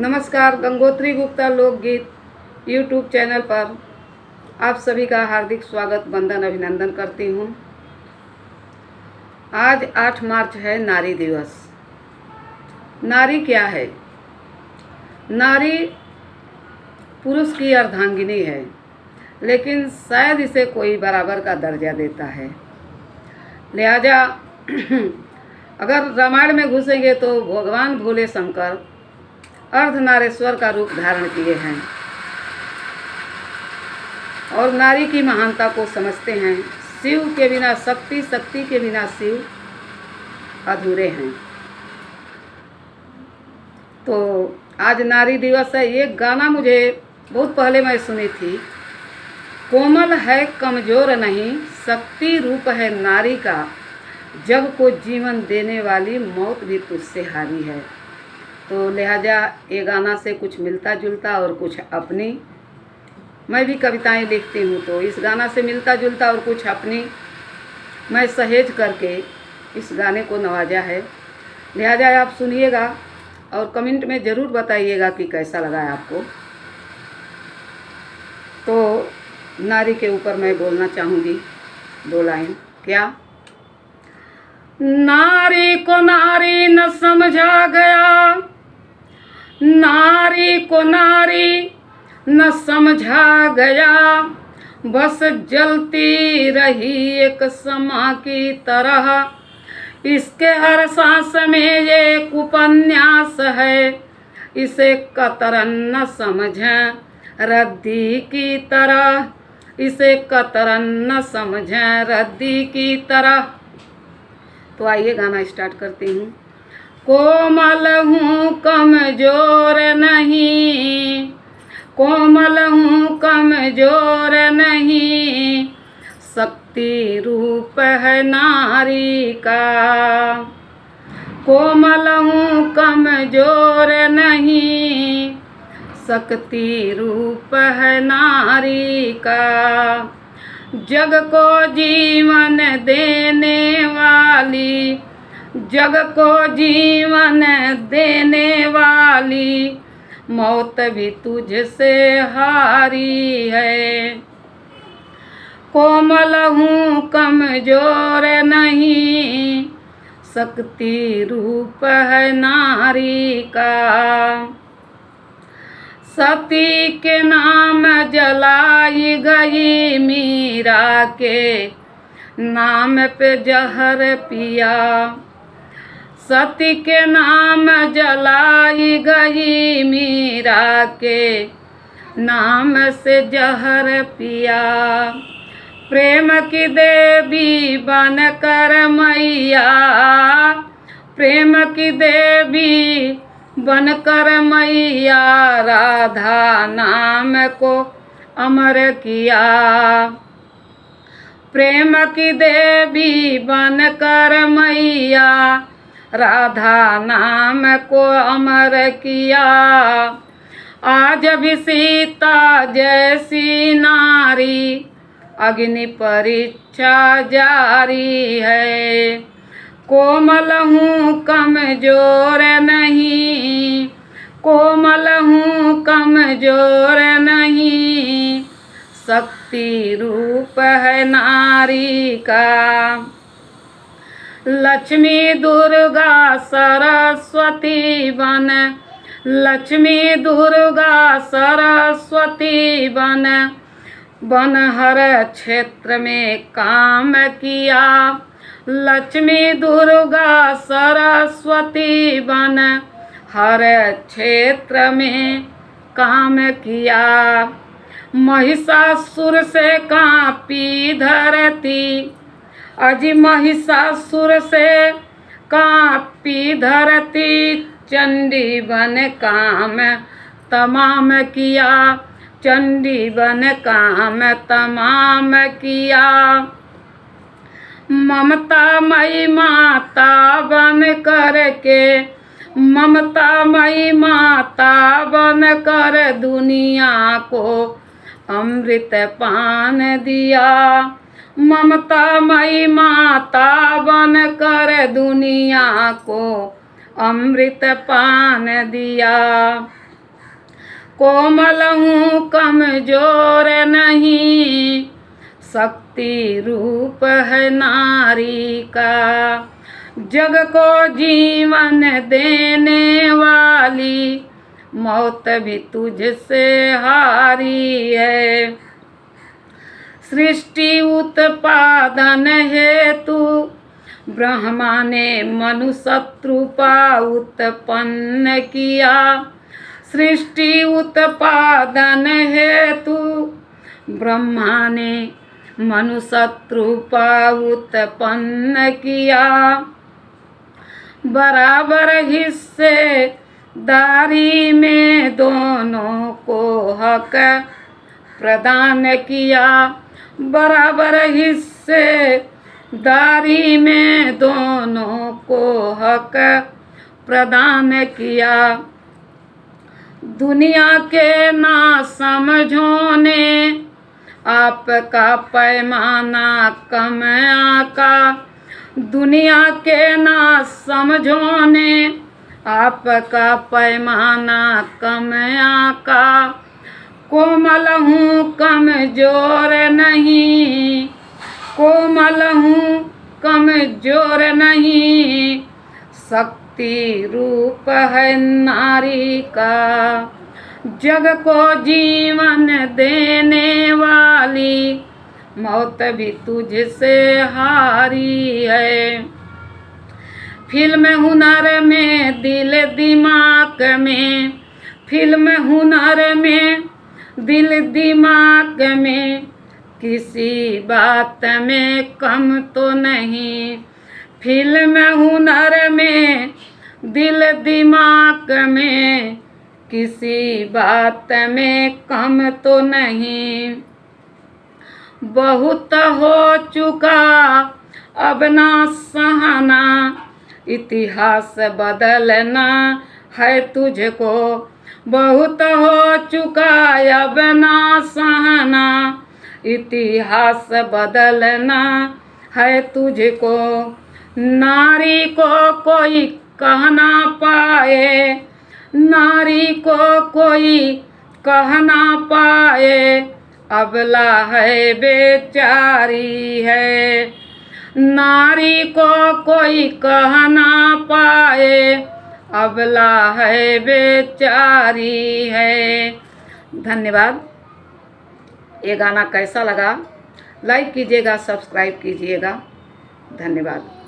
नमस्कार, गंगोत्री गुप्ता लोकगीत YouTube channel पर आप सभी का हार्दिक स्वागत, वंदन, अभिनंदन करती हूँ। आज 8 मार्च है नारी दिवस। नारी क्या है? नारी पुरुष की अर्धांगिनी है, लेकिन शायद इसे कोई बराबर का दर्जा देता है। लिहाजा अगर रामायण में घुसेंगे तो भगवान भोले शंकर अर्धनारेश्वर का रूप धारण किए हैं और नारी की महानता को समझते हैं। शिव के बिना शक्ति, शक्ति के बिना शिव अधूरे हैं। तो आज नारी दिवस है। ये गाना मुझे बहुत पहले मैं सुनी थी। कोमल है कमजोर नहीं, शक्ति रूप है नारी का, जग को जीवन देने वाली मौत भी तुझसे हारी है। तो लिहाजा ये गाना से कुछ मिलता जुलता और कुछ अपनी, मैं भी कविताएं लिखती हूँ तो इस गाना से मिलता जुलता और कुछ अपनी मैं सहेज करके इस गाने को नवाजा है। लिहाजा आप सुनिएगा और कमेंट में ज़रूर बताइएगा कि कैसा लगा है आपको। तो नारी के ऊपर मैं बोलना चाहूँगी 2 लाइन। क्या? नारी को नारी न समझा गया, नारी को नारी न समझा गया, बस जलती रही एक शम्मा की तरह। इसके हर सांस में ये उपन्यास है, इसे कतरन न समझें रद्दी की तरह, इसे कतरन न समझें रद्दी की तरह। तो आइए गाना स्टार्ट करती हूँ। कोमल हूँ कमजोर नहीं, कोमल हूँ कमजोर नहीं, शक्ति रूप है नारी का। कोमल हूँ कमजोर नहीं, शक्ति रूप है नारी का, जग को जीवन देने वाली, जग को जीवन देने वाली, मौत भी तुझसे हारी है। कोमल हूँ कमजोर नहीं, शक्ति रूप है नारी का। सती के नाम जलाई गई मीरा के नाम पे जहर पिया, सती के नाम जलाई गई मीरा के नाम से जहर पिया। प्रेम की देवी बनकर मैया, प्रेम की देवी बनकर मैया, राधा नाम को अमर किया। प्रेम की देवी बनकर मैया, राधा नाम को अमर किया। आज भी सीता जैसी नारी, अग्नि परीक्षा जारी है। कोमल हूँ कमजोर नहीं, कोमल हूँ कमजोर नहीं, शक्ति रूप है नारी का। लक्ष्मी दुर्गा सरस्वती बन, लक्ष्मी दुर्गा सरस्वती बन, बन हर क्षेत्र में काम किया। लक्ष्मी दुर्गा सरस्वती बन, हर क्षेत्र में काम किया। महिषासुर से कांपी धरती, अजी महिषासुर से कांपी धरती, चंडी बन काम तमाम किया, चंडी बन काम तमाम किया। ममता मई माता बन करके, ममता मई माता बन कर दुनिया को अमृत पान दिया। ममता मई माता बन कर दुनिया को अमृत पान दिया। कोमल हूँ कमजोर नहीं, शक्ति रूप है नारी का। जग को जीवन देने वाली, मौत भी तुझसे हारी है। सृष्टि उत्पादन हेतु ब्रह्मा ने मनुशत्रुपा उत्पन्न किया। सृष्टि उत्पादन हेतु ब्रह्मा ने मनुशत्रुपा उत्पन्न किया। बराबर हिस्से दारी में दोनों को हक प्रदान किया। बराबर हिस्से दारी में दोनों को हक प्रदान किया। दुनिया के ना समझों ने आपका पैमाना कम आका। दुनिया के ना समझों ने आपका पैमाना कम आका। कोमल हूँ कमजोर नहीं, कोमल हूँ कमजोर नहीं, शक्ति रूप है नारी का। जग को जीवन देने वाली, मौत भी तुझसे हारी है। फिल्म हुनर में दिल दिमाग में, फिल्म हुनर में दिल दिमाग में, किसी बात में कम तो नहीं। फिल्म हुनर में दिल दिमाग में, किसी बात में कम तो नहीं। बहुत हो चुका अब ना सहना, इतिहास बदलना है तुझको। बहुत हो चुका अब ना सहना, इतिहास बदलना है तुझको। नारी को कोई कह ना पाए, नारी को कोई कह ना पाए, अबला है बेचारी है। नारी को कोई कह ना पाए, अबला है बेचारी है। धन्यवाद। ये गाना कैसा लगा लाइक कीजिएगा, सब्सक्राइब कीजिएगा। धन्यवाद।